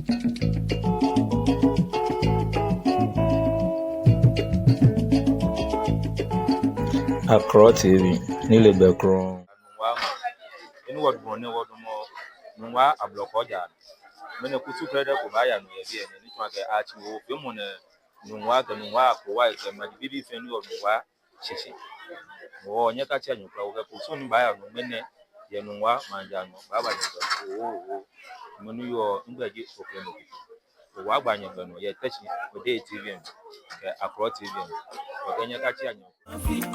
Accra TV, Nile Becron. Any what one never more, no wa a block or yard. When a kutu credit for buy and we and any one get archie will film on a no wa and wa for white and my baby friend of the wa chichi. Oh, Yakacha, you go soon buy a minute, Yanua, Manjano, Baba. Oh, Manu or English for Plano. The Wabanya, yet touching the day TV, Accra TV, or Yakacha. I feel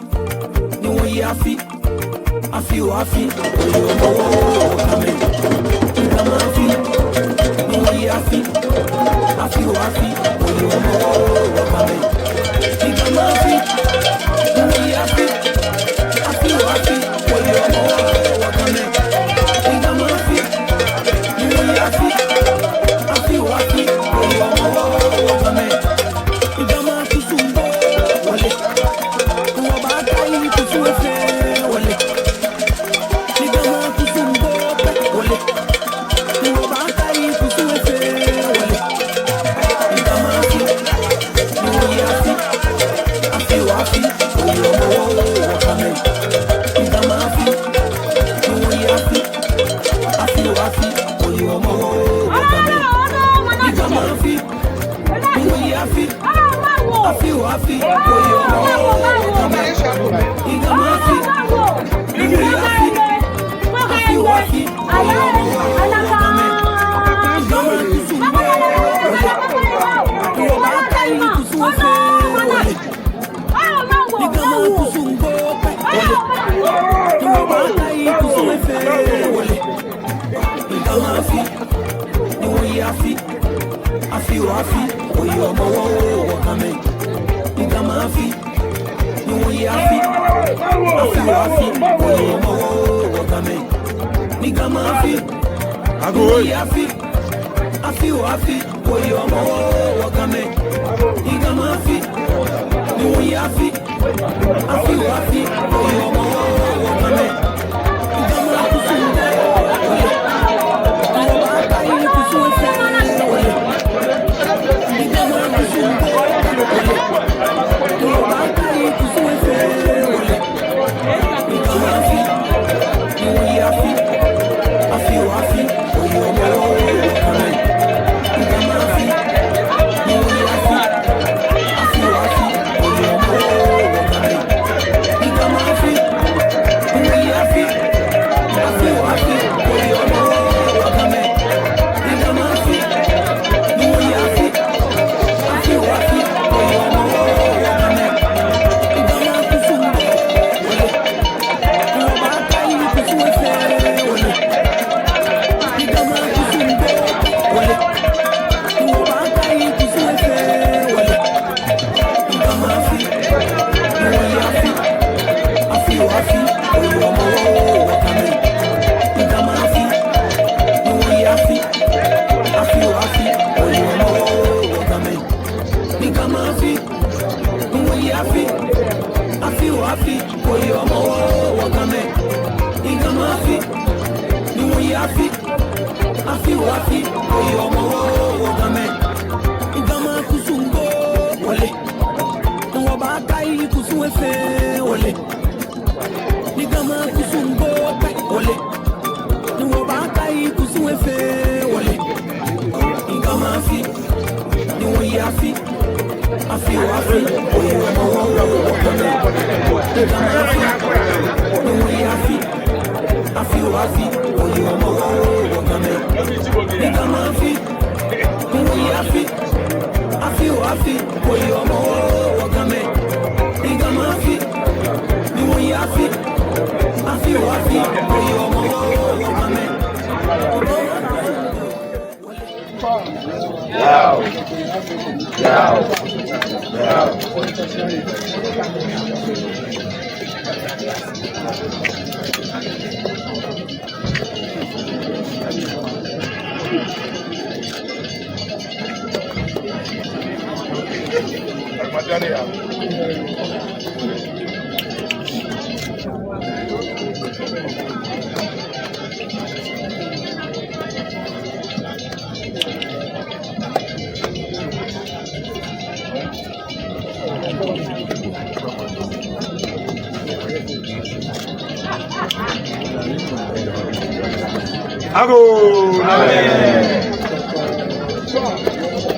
Ago.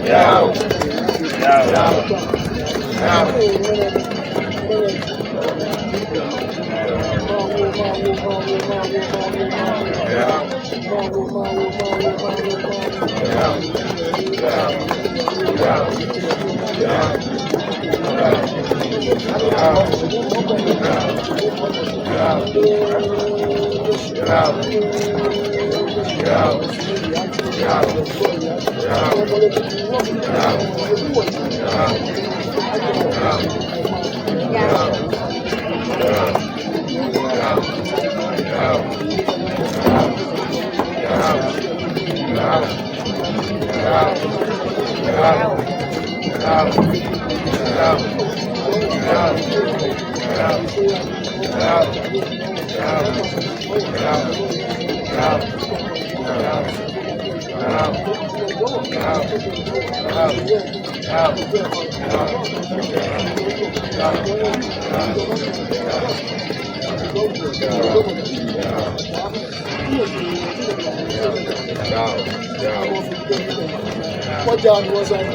Yeah. What John was on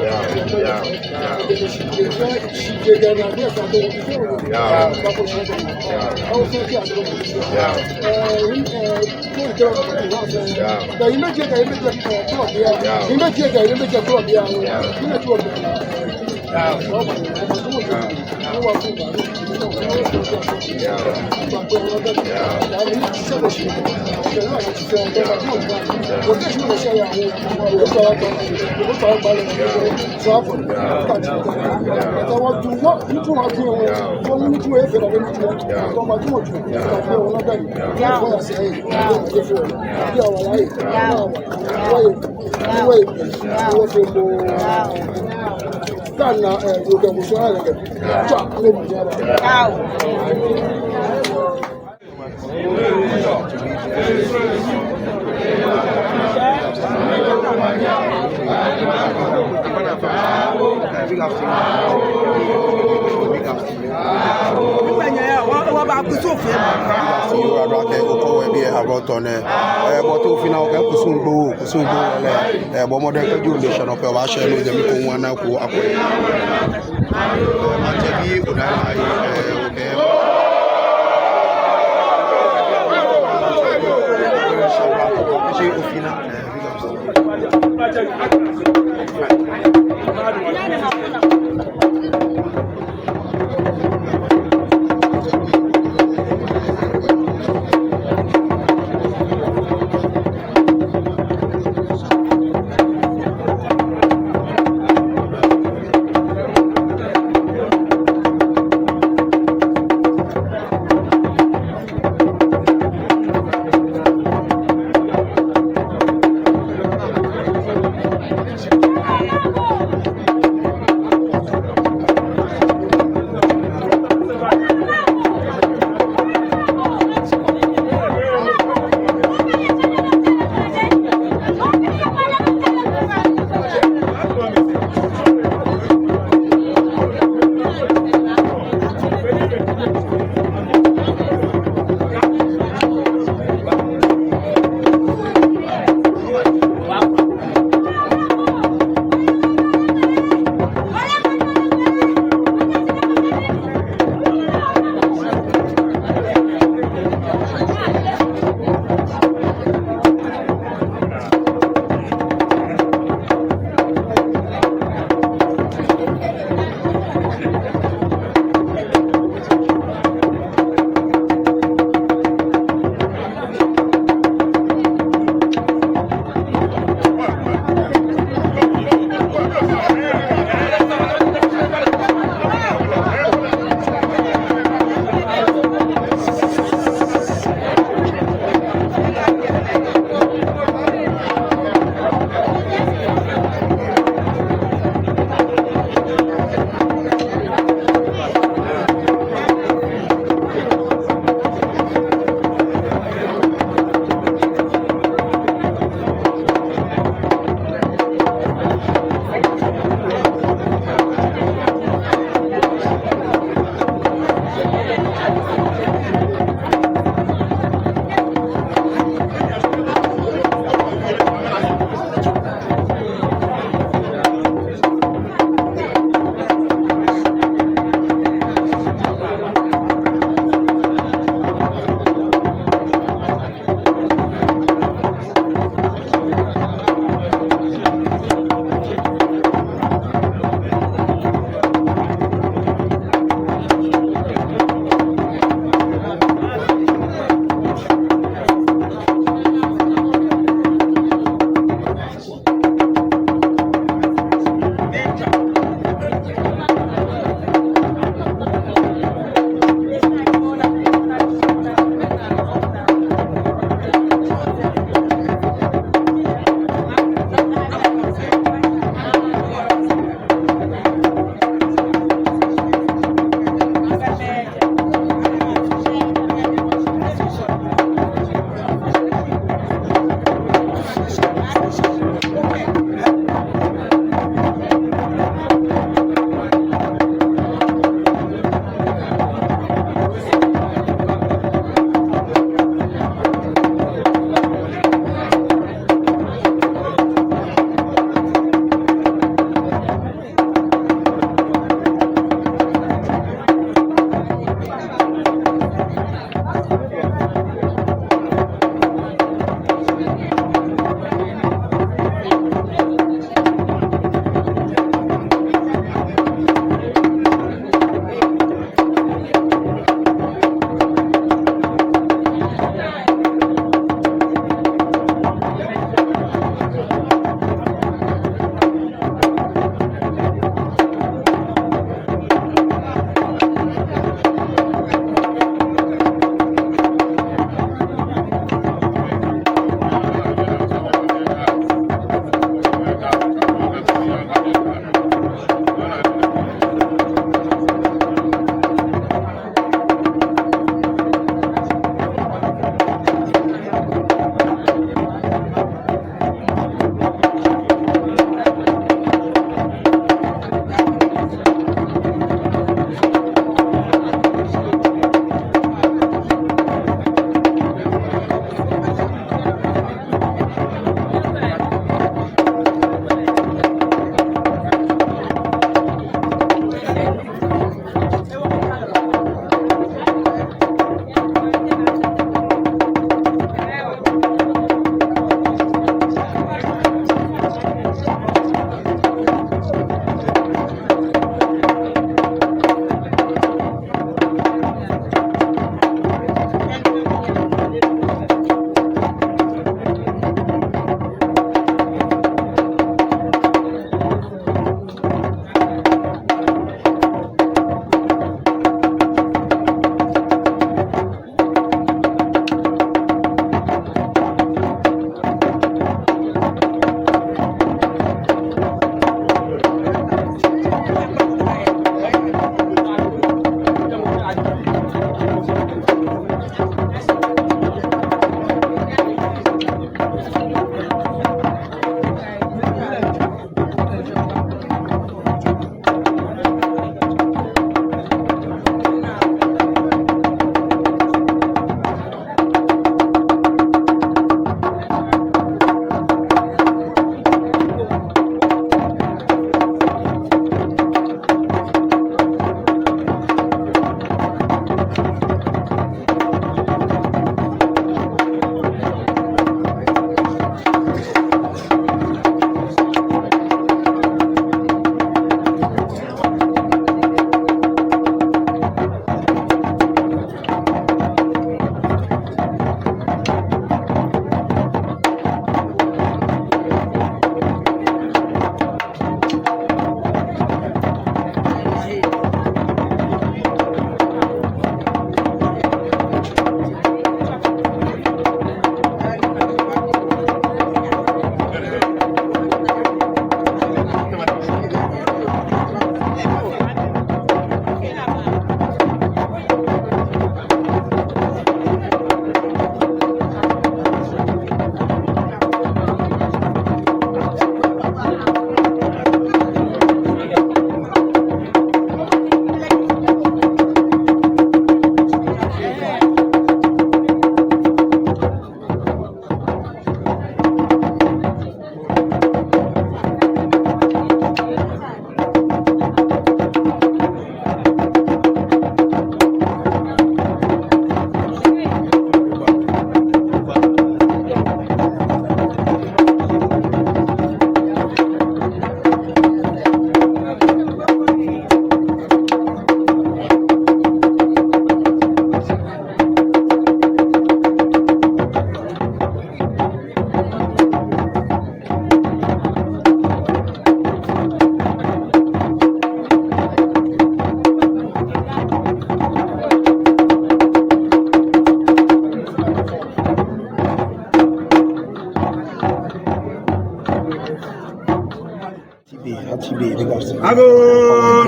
Ago,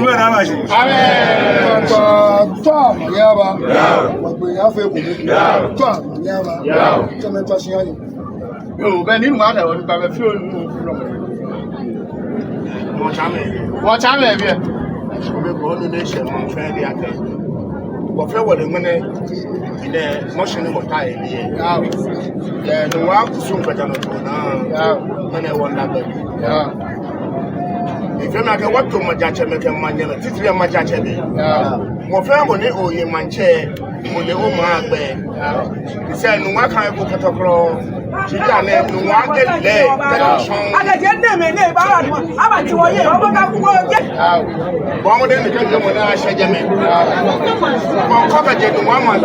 where am I? Tom, Yaba, what we have a Tom, Yaba, oh, Ben in water, what about a few what time have you? The nation, my friend, the other. Whatever the money in the motion of time, the work soon better not when I want that. If you're not what to my judge, make a man, Titria, my judge, more family or in my chair, or the home bed. He said, no, what kind of book at all? She can't have no one get there. I get them in there. I'm at you. I'm one of them because when I said, I'm covered in one month.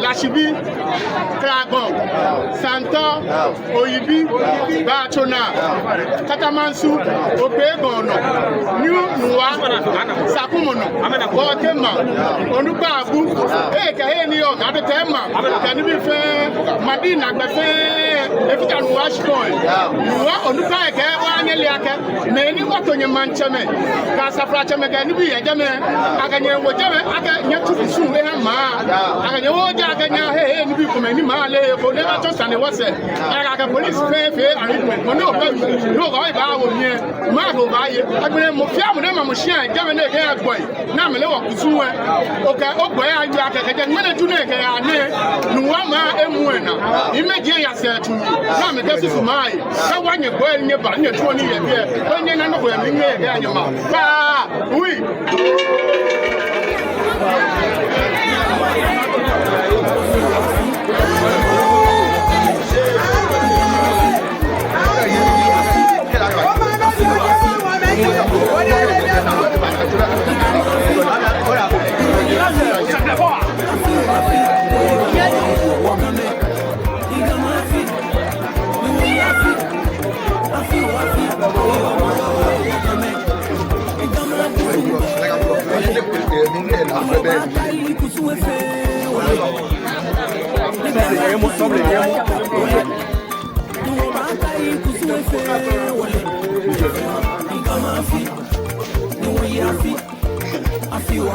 Lashibi, Kragon, Santa, Oyibi, Bachona, Katamansu, Obegono, New Nua, Sakumono, Botema, Onubabu, Ekahenio, Adatema, can you be fair? Madina, if you can wash boy, Nua, Onuka, Wanyeliaka, many what on your manchame, Casafracha, can you be a German? I can hear what German, I can get to soon, I can I can be from any Malay, for never just and it was a police fair and no, I bow here, Margo by you. I mean, Mofia, Machine, German air boy, Namelo, Zua, okay, Oboy, I got a minute to make a name, Nuama, Emuena, immediately I said to me, Nam, this is mine. I want you going near Banya 20 years, when you're not wearing your mouth. Ah, oui.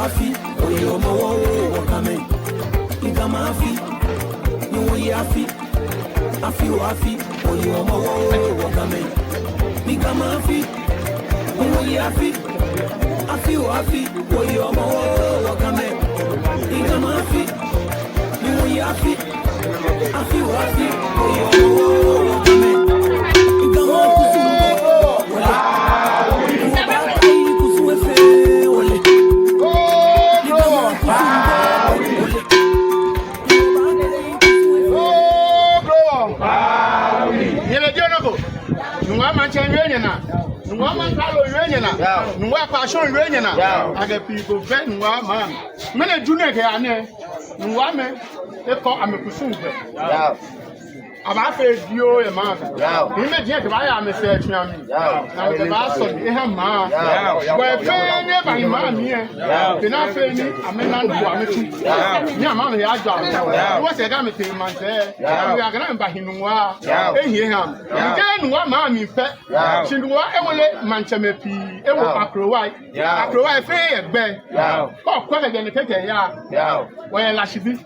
afi, oyo mo wakame. Igama afi, nuwe afi, oyo mo wakame. Igama afi, nuwe afi, oyo mo wakame. Igama afi, nuwe afi, oyo mo wakame. Igama Nwa manchen yenyena nwa mankalo yenyena nwa passion yenyena aga people ven nwa man mene june ke ane nwa me e ko amekusunbe aba fe dio e ma ni me je ke ba ya me se atwa mi na de ba so e ha ma we fe ne ba ma mi e ke na fe ni amena ndo ametu ni ama me ya jwa wo se ga me te man se we aga na ba hinwa e hie ha nke nwa ma mi fe chinwa e wole mancheme pi e wo akrowai fe egbe ko ko ke ne keke ya we la shibi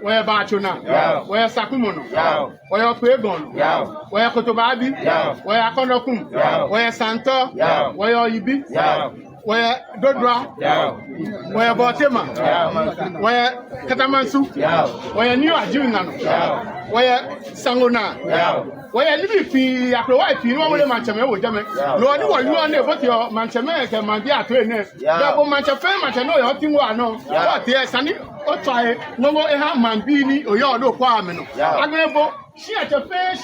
we ba chona we sakumono Oya Kwegon, Oya Kotobabi, Oya Konokum, Oya Santo, Oya Ibi, Oya Dodra, Oya Botema, Oya Katamansu, Oya New Ajunano, Oya Sangona, Oya Libi Fi, Akrowa Fi, no one Manchame, no one you are never your Manchame, Mandia Trainer, Dabo Manchafe, Manchano, your thing one, no, what yes, and o try no more a man beanie or your no quamino. Agreeable. She at a fair,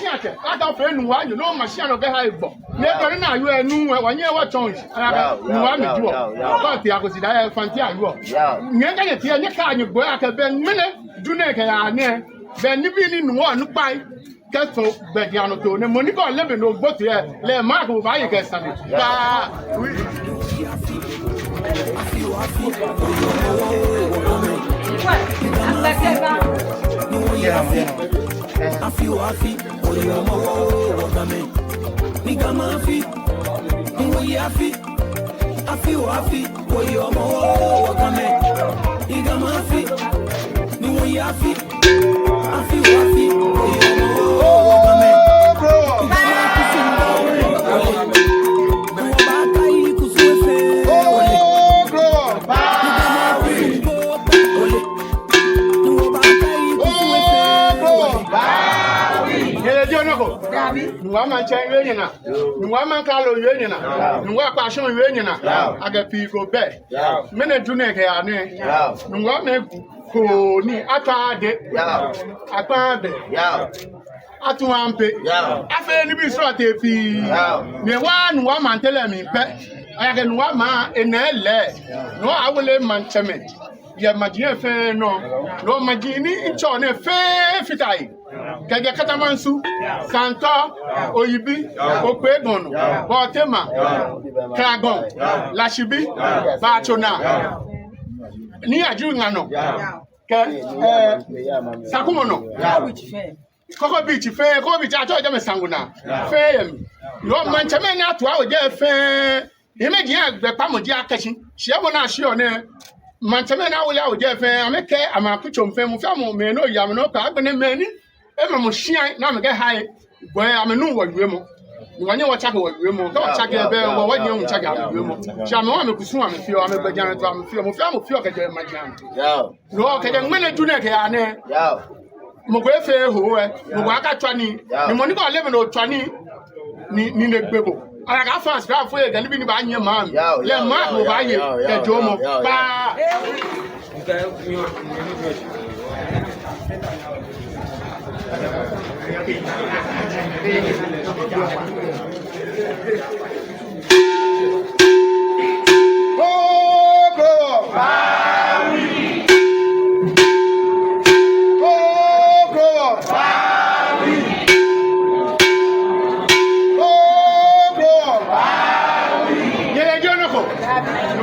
I don't friend why you know machine of the high book. Never now you are new one year what chance. I want to do. But the Agosida Fantia go. Never here, you can't go at a ben minute, do not near. Then you be in one by Casto Bediano to the Monica Lebanon no but here, let Marco buy a guest on it. Afi, oyo mo wakame. Igama afi, nuwe afi, oyo mo wakame. Igama afi, nuwe afi, oyo mo wakame. Nwa manchen yenyena nwa mankalo yenyena nwa passion yenyena aga people be mene dune ke ane nwa me ko ni atade atuampe afa ni bi so atefi ne wa nwa mantele mi pe aga nwa ma enele no awole mancheme ye magien fe no magini ncho ne fe fitai Kege Katamansu, Santo, Oyibi, Okwegon, Botema, Kragon, Lashibi, Bachona, Nia Jungano, Sakumono, Coco Beach, Fair, Coco I told them Sanguna, Fair, your Manchamena to our dear fair, Imagine the Pamodia catching, she won't sure ne. Manchamena will out there fair, I make a macuchum femme, me no yamano, Pagane many. Emma Moshian, now get high, where I'm a new one, Remo. You want to check what Remo, don't check your bell, or what you check out Remo. Shaman, Kusum, feel I'm a beginner to feel my jam. No, can win a junior here. Mogwefe, who Mogaka Twani, the money got 11 or 20 in the Bible. I got fast graph for you, and living by your mom. Let Mark will buy you, get Jomo.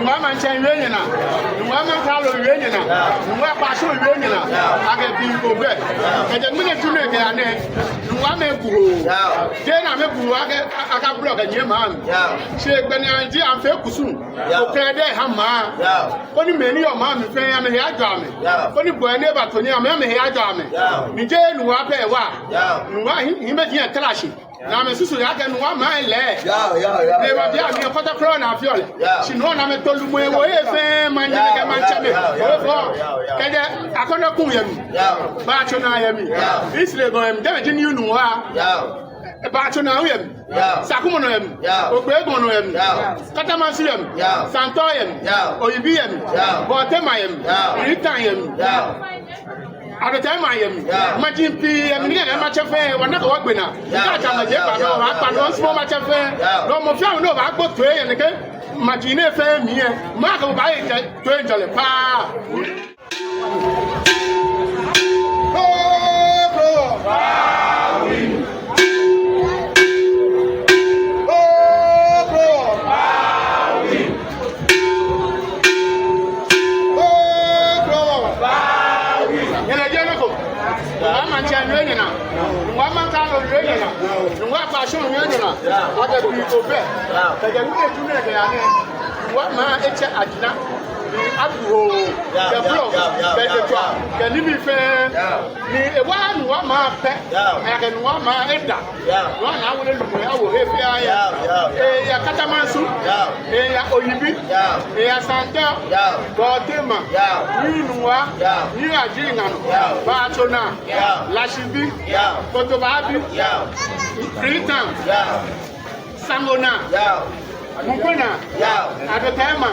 nwa manchen wenyina nwa mankalo wenyina nwa pasho wenyina aga bingo be eje mine tune ke ane nwa mekuho je na mekuho aga blog anye man she gbeni anji anfe kusun o krede ha ma oni meni o ma mi fe ya me ya jwa me oni boy ne ba toni am me ya jwa me ni je nwa pe wa nwa hime ji clash na me susu ya ke nwa ma le ne ba bia mi kota kro na afiole shi no na me tolu mo ewo efe manje ke mancha me o keje akona kun yemi ba cho na yemi isle go yemi de ji ni unu wa ba cho na yemi sakumo no yemi ogbe egun no yemi katamansi yemi santo yemi oyibi yemi botema yemi ritan yemi at the time I am imagine P and much of fair when not work with her. That's a major, no small much of fair. No more found no back both way and again. Imagine fair me, Marco by it to enjoy the power. What man, it's a Abu, the blog, the drop, can you be fair? One man pet, and one man edda. One hour a Katamansu, a Oyibi, a Santa, Botema, Nua, Nia Jinan, Batona, Lashibi, Kotobabi, Ritan, Sangona. Mukuna, at the time,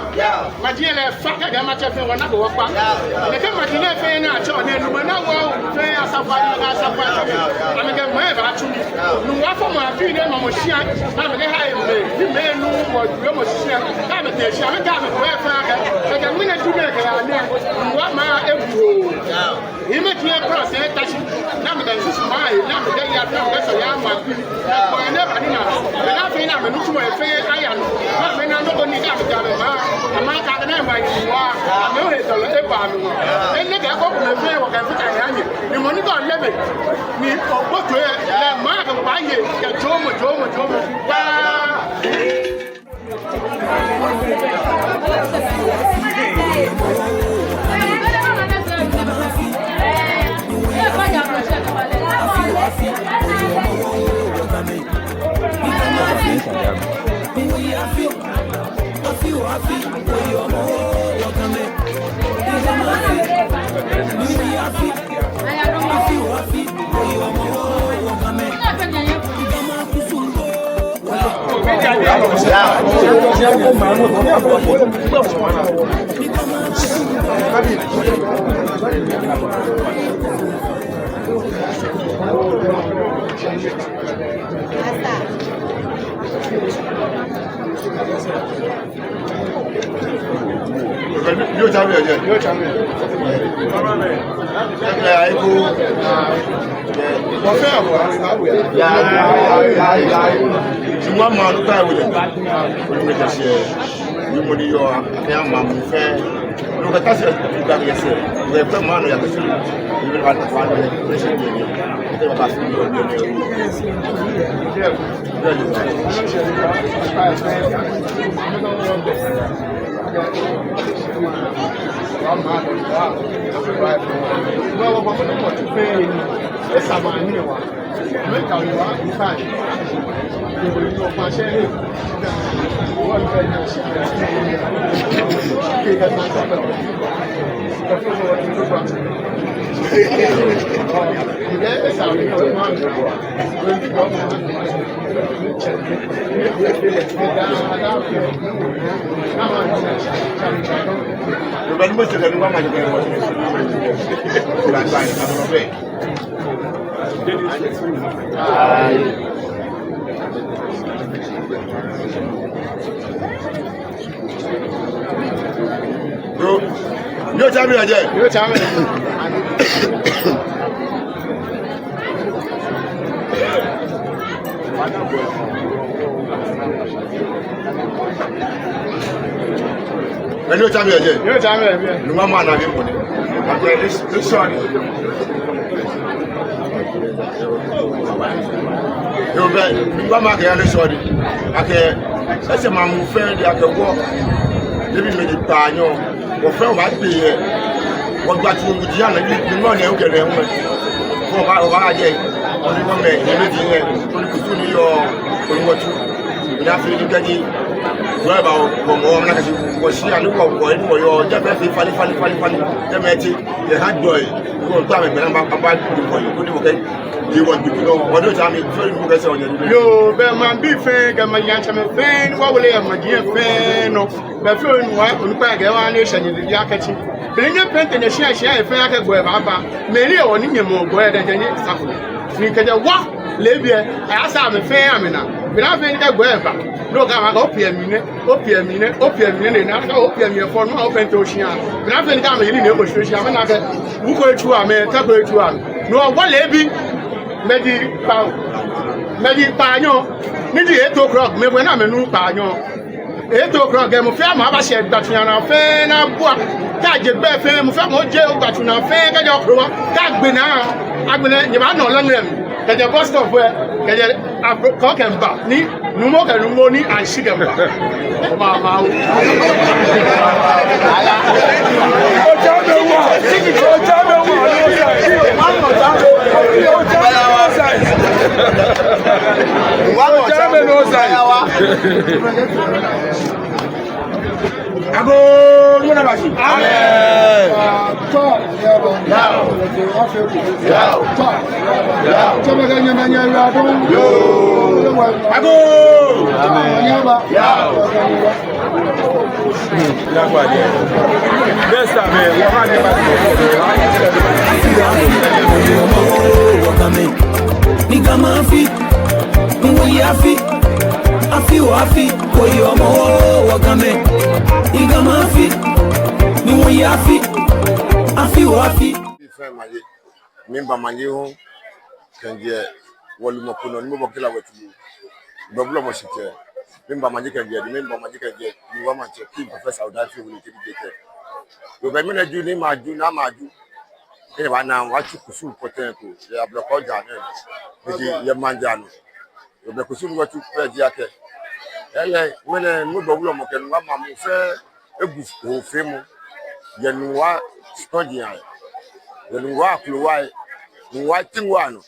Majina Faka Gamacha when I go up. The Kamakina Fena, John, and Manawa, Faya Safari, I'm again, wherever actually. No, for my opinion, Mamoshian, I'm a high, you may know what Mamoshian, I'm a Tesha, I'm a government, where I can win a two what my every he make me cross and touch number than this mile, number that you have done, that's a young man. I never knew. I think I'm a new fair iron. When I'm not going to have a job, I'm not going to have a know it's a little and they got up in the fair or can put a hand. The money got lemon. Me or what to let Mark and buy it, get Jomo. You're champion. One man who died with you would your young fair. Look at us, you got yourself. We have come on, you have to see. You will have to find a pressure. They will ask Bro, you're champion again. You're champion. when you tell me again. You tell me. No man na be money. Okay, this one. You be mama ke ale sorry. Okay, say mamu friend dey akwo. Debi me di panyo. Wo friend wa be here. Wo gba ti mu di ana ni mo na o kere nwe. Ko ba je. Oni mo me ni di here. Oni kusu ni yo oni mo tu. Ina fi ni gani. Wo ba ko mo na ka si wo si ani wo ni wo yo je fe fi fali. Dem e ti e hard boy. Ko ta me na ba ko ni wo ke. You want to know what do you mean? Yo, but man, be fair, get my young fan. What will I, my dear fan? No, but for what on back a nation in the Yakachi. Bring a pen and a share, if I can go about. Many or any more bread than any stuff. You can walk, Libya, I saw a fair amina. Without any go no, I'm opium minute, and I opium for no open to ocean. But I've been coming in the ocean. I'm not who go to a man, couple to one. No, what lady? Medi panyo nidi 8 o'clock me when am nu panyo 8 o'clock ge mo fe ma ba se gbatu na fe na bua ka je gbe fe mo fe mo je gbatu na fe ka je okro ka gbe na agbene ni ba no longrem ke je bus stop we ke je ko ke mba ni nu mo ke nu mo ni an shi ke mba ma o ala o jabe Afi, koyo mo wakame. Igama afi, ni wo yafi. Afi. Ife maye, mimba maye ho, kenje waluma kuno ni mo bokela wetu. Doblo mo shite. Mimba maye kenje, mimba maye kenje, ni wa manche ki professor Odafi wo ni dete. Yo be mena ju ni maju na maju. E ba na wa chu kusu poten ko. Ya bloko ja ne. Ni ye manja no. Yo be kusu wa chu peji ake. When no double mo ken wa mamu fe egu o fe mo ye nwa study an ye nwa kluwa nwa tinwa no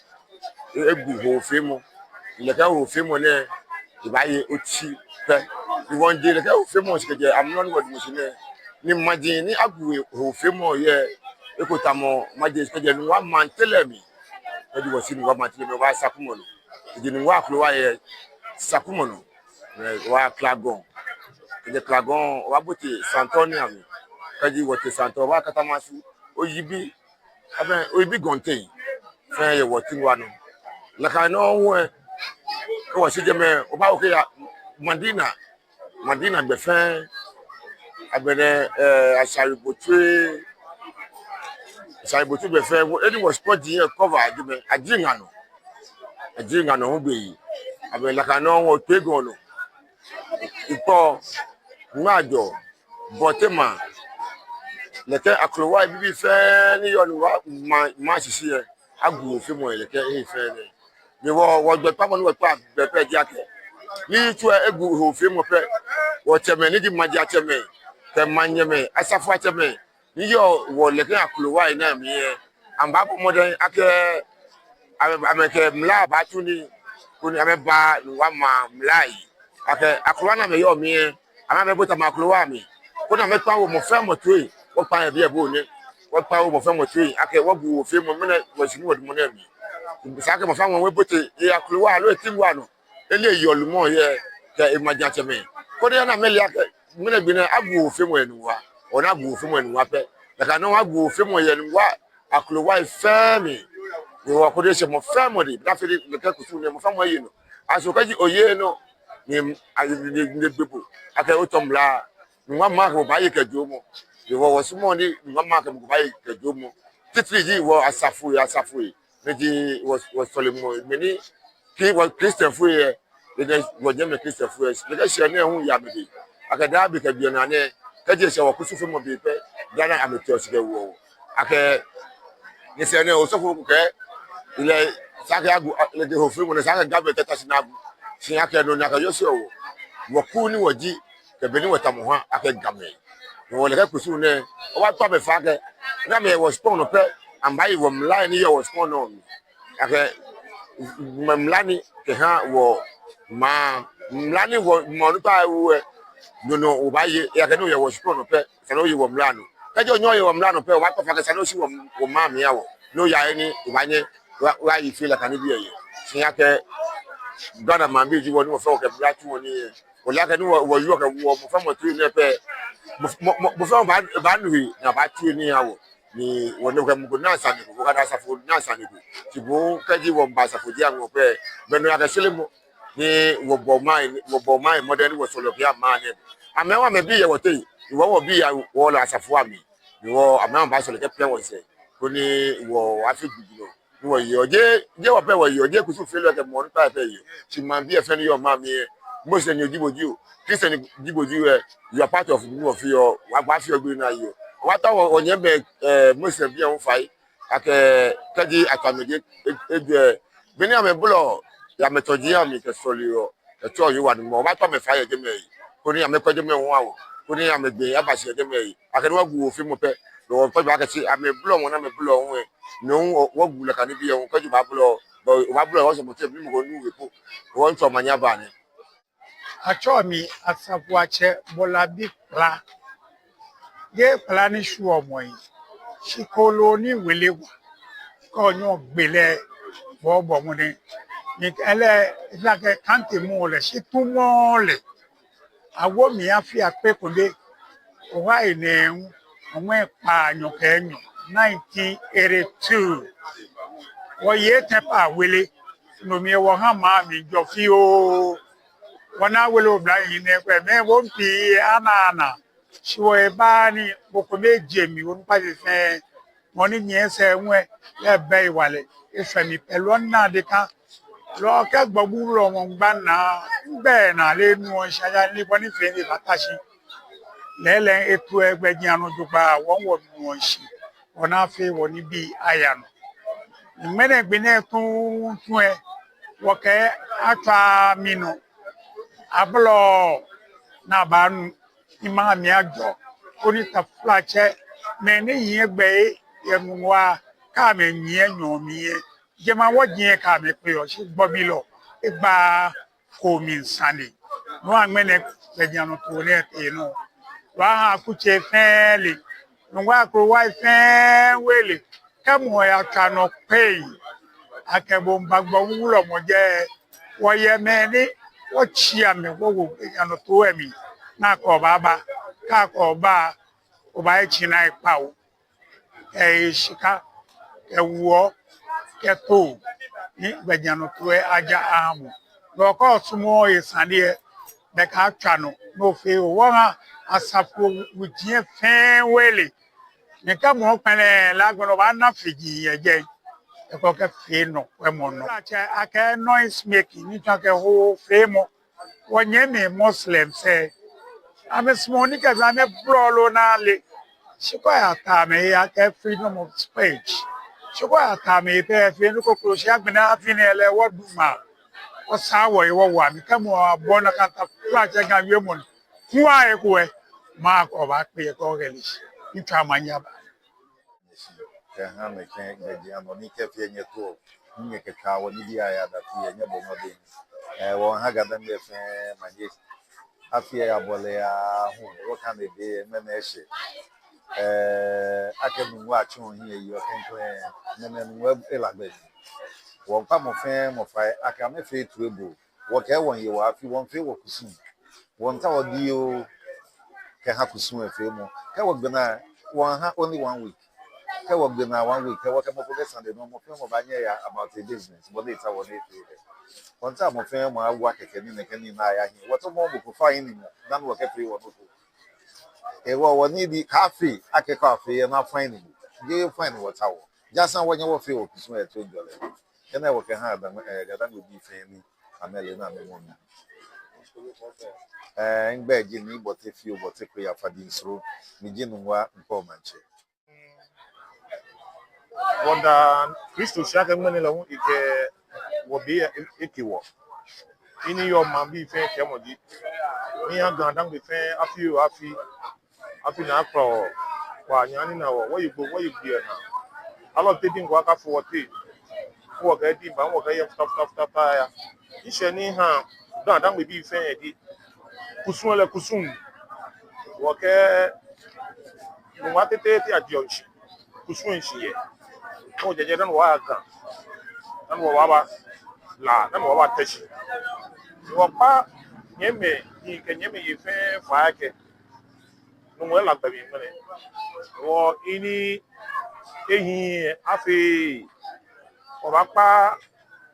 egu o fe mo le ka o fe mo ne ibaye ochi pe ni won je le ka o fe mo se je am non word mo se ne ni maji ni agu o fe mo ye ekota mo maji se je nwa mantele mi e di wo si nwa mantele mi wa sakumo no je nwa kluwa ye sakumo no wa Clagon. The Clagon wa buti Santonia mi. Kaji wote Santo wa katamasu oyibi aben oyibi gonte. Fe ye woti wa no. La ka no wo ko wa sije me o ba o ke ya Madina be fe abene asaribotu be fe eni was sport here cover ajibe ajinga no ho be aben la ka no wo tego no. Ipo ngajo botema leke aklowa bibi fe ni yonuwa ma sisi e agu fe mo leke e fe ni ni wo gbe pa mo ni wo pa be pe ji ake ni tu egu ho fe mo pe wo cheme ni di maja cheme te manyeme asafu cheme ni yo wo leke aklowa na mi e amba po mo den ake ameke mla ba tu ni kuni ameba wa ma mlai ake aklowa na me yo mi e ama me bota maklowa mi kuna me pa wo mo fe mo tu e wo pa e bi e bo ni wo pa wo mo fe mo tu e ake wo bu wo fe mo me wo sini wo mo na mi sa ke mo fa won we bote e aklowa lo ti wa no ele yolu mo ye ke imaja cheme ko de na me le ake me na bi na agu wo fe mo enu wa ona agu wo fe mo enu wa pe da ka no agu wo fe mo ye enu wa aklowa fe mi ni wo ko de se mo fe mo di da fe le ke kusu ne mo fa mo ye no aso ka ji oye no ni bebo ake otomla nwa ma ko ba ye kejo mo ye wo sumo ni nwa ma ko ba ye kejo mo titri ji wo asafu ne ji wo solemo meni ki wo Christian fu ye le wo je me Christian fu ye le ka she ne hu ya me ake da bi ke bi na ne kaje se wo kusu fe mo bi pe dana amete osike wo ake ni se ne osofo ku ke ile saka agu le de hofri mo ne saka gabe teta sinagu sin ake no nyaka yo se wo ku ni woji ke beni wata mo ha ake game wo le ka kusu ne o wa to be fa ke na me wo spawn no pe ambai wo mla ni yo wo spawn no ake mlani ke ha wo ma mlani wo mo no pa wo no o ba ye ya ke no ye wo spawn no pe se no ye wo mlano ka jo nyo ye wo mlano pe o wa to fa ke se no si wo ma me ya wo no ya ni o ba nye wa yi feel like ani bi ye sin ake Ghana man bi ji wo ni wo fa o ke bra tu woni o la ke ni wo yo ke wo mo fa mo tu ne pe mo fa ba nu na ba tu ni ya wo ni woni ko mo na sa ni ko ka da sa fo na sa ni ko ti bo ka ji wo ba sa fo di an pe be no ya ke sele mo ni wo bo mai modern wo solo ya ma ni ame wa me bi ye wo te wo wo bi ya wo la sa fo ami ni wo ame ba solo ke pe wo se ko ni wo afi gudu no wo ye oje wo pe wo ye oje kusu fe lo ke mo nta pe ye ti man bi e fe ni yo ma mi mo se ni ojiboji o Christian ojiboji you are part of your wa gba fi ogbe na yo wa ta onye be mo se bi en fai ake kaji atamede edu beni ame bulo ya metoji am ke solio e to yo wa ni mo wa ta me fai je me ko ni ame ko je me won awo ko ni ame gbe ya ba se je me ake ni wa gu ofin mo pe lo pe ba ke si ame bulo won na me bulo won no wo gu la kan bi en ko ju ba bulo wo se mo te bi mo ko nu we po won to manya ba ni Achomi asabuache bolabi pla ge plani shu omo yi shikolo ni welewa ko nyo gbele bobo mu ni ele like kanti mu le shitumo le awo mi afi ape kunde owa ine onwe pa nyo kenyo 1982 wo ye tepa wele no mi wo ha ma mi jo fi o wana wele obla yin ekwe me wo mpi ana shiwo ba ni boko meje mi won pa se fe woni ni ese nwe le be iwale ife mi pelu na de kan lo ke gbogbu ro won gba na be na le nu won shaja ni boni fe ni batashi lele etu egbeji anu jugba won wo nu won shi wona fe woni bi ayanu mene gbe ne tun e wo ke ata minu ablo na banu ima mi ajo oni ta flache me ni yin gbe yenwa ka me yin yan mi je ma wo jin ka me pe o si gbo mi lo igba ko mi sani no amene pe janu to le te no wa ha ku che fele no wa ko wa fe wele ka mo ya kanu pe akebo mbagbo wulo mo je wo ye me ni wo chi ame wo yanu to emi na ko baba ka ko ba o ba chi na ipa o shika ewo keto ni gbejanu to aja amu lo ko sumo isani e be ka twa no fe o wo ha asafo wujie fe wele ni ka mo pele lagbo ba na fiji eje e ko ke fe no we mo no ake noise making ni ta ke ho fe mo wonye me muslim say ame smoni ke ame brolo na le shiko ya ta me ya ke freedom of speech shiko ya ta me pe fe nu kokoro shi agbena afini ele woduma o sa wo iwo wa mi kamo abona kan ta fla che gan we mo fun a e ko e ma ko ba pe ko gele ni twa manya ba ke ha me ke gbeji amo ni ke fi enye to ni ke ka wo ni dia ya da fi enye bo mo de wo ha ga da me fe manje afia ya bole ya hu wo kan de me na ehye akemu wa chun hi yi o kan to me nu elagbe wo pa mo fa aka me fe tuebo wo ke won ye wa fi won fe wo kusun won ta wo di o ke ha kusun e fe mo ke wo gbena won ha only 1 week ke wo gbena 1 week ke wo ke mo ko Sunday no mo fe mo ba nye ya about a business but later wo dey fe won ta mo fe mo awu akeke ni neke ni na ya hi wo to mo bu fa yin ni na no ke fe wo no ko e wo ni di cafe akeke cafe na fine ni ge fine wo ta wo jasan wo nye wo fe wo kusun e to jole ena wo ke ha da ga da go bi fe ni amele na me mo ngbe je ni bote fi o bote ko ya fadi nsoro mi je nwa mpo manche wanda Kristo shaka ngene la ike wobi ekiwo ini yo mambi fe kemoji ni ya gandan be fe afi na akro kwa nyani na wo you go na alo tedi ngwa ka fo wote wo ga di ba wo ga ye stop ya ishe ni ha gandan be bi fe di kusun wo ke ngwa tete ti adionchi kusun shiye ko jeje dan wa ga dan wa ba la dan wa ba tashi wo pa nyeme ni ke nyeme ye fe fa ke no mo la tabi mene wo ini ehin afi o ba pa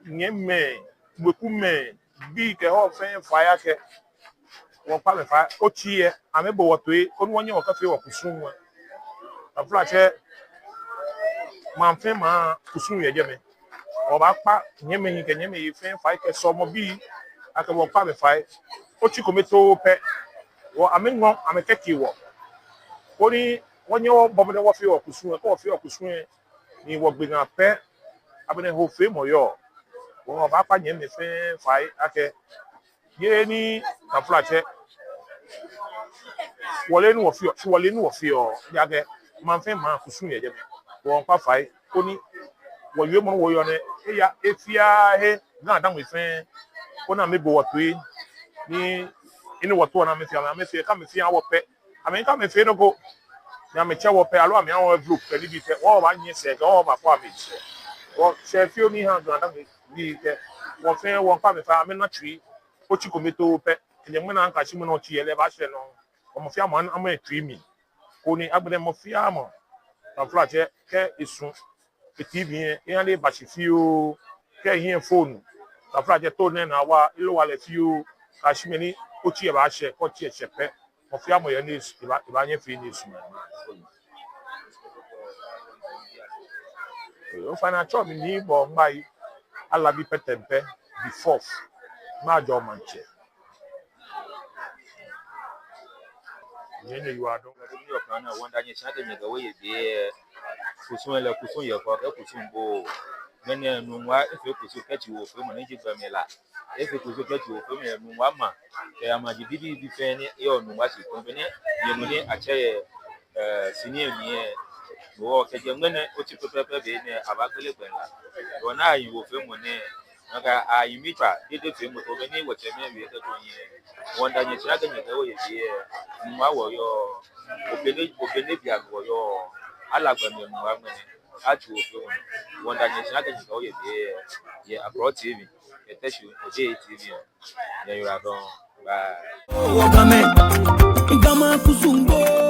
nyeme gbekume bi ke ho fe fa ya ke wo pa me fa o chi ye amebo wo to e onu wonye wo ka fe wo kusun wa afla che man fe ma kusun ye je me o ba pa nyeme ni ke nyeme ye fe fa ke so mo bi aka wo pa me fa o chi kometo pe wo amengo amekeki wo oni wonye wo bobo wo fe wo kusun ko wo fe wo kusun ni wo gbe gan pe abene ho fe mo yo wo ba pa nyeme fe fa ake ye ni afla che wole nu wo fi o ya ke man fe ma kusun ye je me wo pa fa oni wo yue mo wo yo ne ya efia he na dan we fe ona me bo wo to ni ini wo to na me fi ka me fi awo pe ame ka me fi no go na me che wo pe alo ame awo group pe ni bi te wo ba nyi se ga wo ba fo ame che wo che fi oni ha dan me bi te wo fe wo pa me fa ame na twi o chi kometo pe enye mo na nka chi mo no chi ele ba hye no o mo fi amo amo twi mi ko ni agbede mo fi amo na flat ke isun TV e yan le ba chi fi o ke yin phone na flat to ne na wa ilo wa le fi o ka shi me ni o chi e ba hye ko chi e hye pe mo fi amo ye ni iba yin fi ni isun o fa na cho mi ni bo ngbai ala bi petempe the fourth ma jo manche yene you are don ni o kan na wanda nye chade me ga we be kusun ye ko ka kusun bo mene nunwa efe kusun kechi wo fe mo ni ji gba me la efe kusun kechi wo fe me nunwa ma e amaji bibi bi fe ni e o nunwa si ko be ni ye mo ni ache sini emi e wo ke je mene o ti pepe be ni abakele gba la wo na yi wo fe mo ni aka ayimita dede fe mo to be ni wo che me wi e to yin wanda nye chade me ga we be nunwa wo yo obene bia wo yo alagba me nunwa mene atu ofe wanda nye chade me ga we be ye abroad TV e teshi oje TV ye you are don ba Wakame igama kusumbo